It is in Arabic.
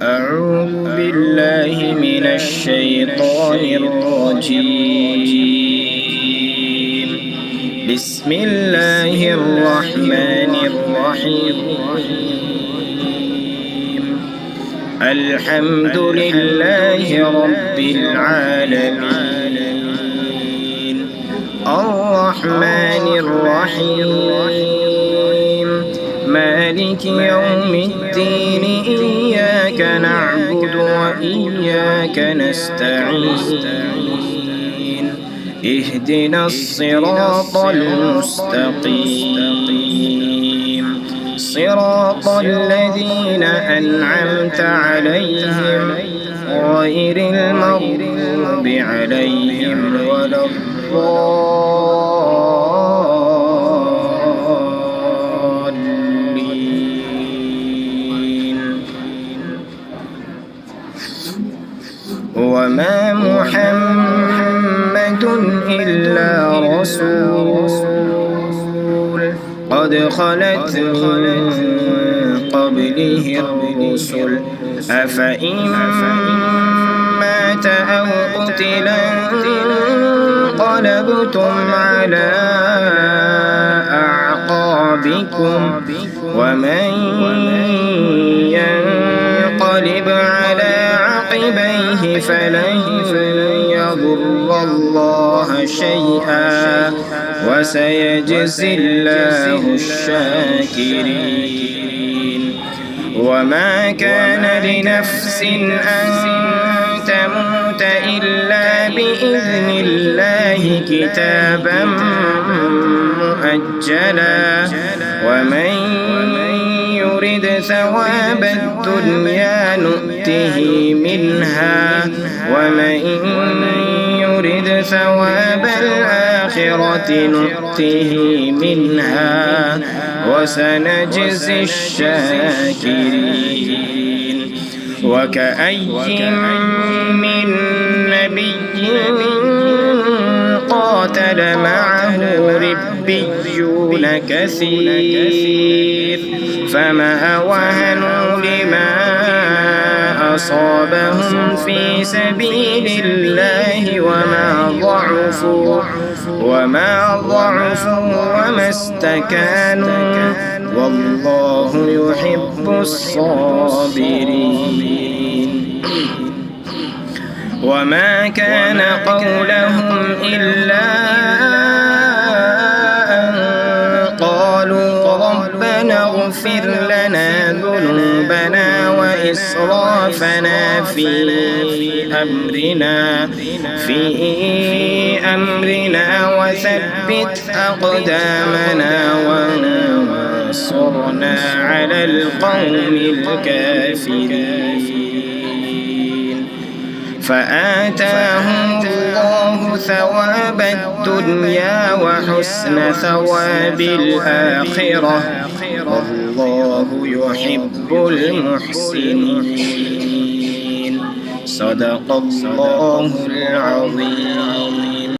أعوذ بالله من الشيطان الرجيم. بسم الله الرحمن الرحيم. الحمد لله رب العالمين الرحمن الرحيم مالك يوم الدين إياك نعبد وإياك نستعين اهدنا الصراط المستقيم صراط الذين أنعمت عليهم غير المغضوب عليهم ولا الضالين. وما محمد إلا رسول قد خلت من قبله الرسل أفإن مات أو قتل انقلبتم على أعقابكم ومن ينقلب على عقبيه فلن يضر الله شيئا وسيجزي الله الشاكرين. وما كان لنفس أن تموت إلا بإذن الله كتابا مؤجلا ومن يرد ثواب الدنيا نؤته منها ومن يرد ثواب الآخرة نؤته منها وسنجزي الشاكرين. وكأي من نبي قاتل معه ربيون كثير فما وهنوا لما أصابهم في سبيل الله وما ضعفوا وما استكانوا والله يحب الصابرين. وما كان قولهم إلا أن قالوا ربنا اغفر لنا ذنوبنا وإسرافنا في أمرنا وثبت أقدامنا وانصرنا على القوم الكافرين. فآتاهم الله ثواب الدنيا وحسن ثواب الآخرة والله يحب المحسنين. صدق الله العظيم.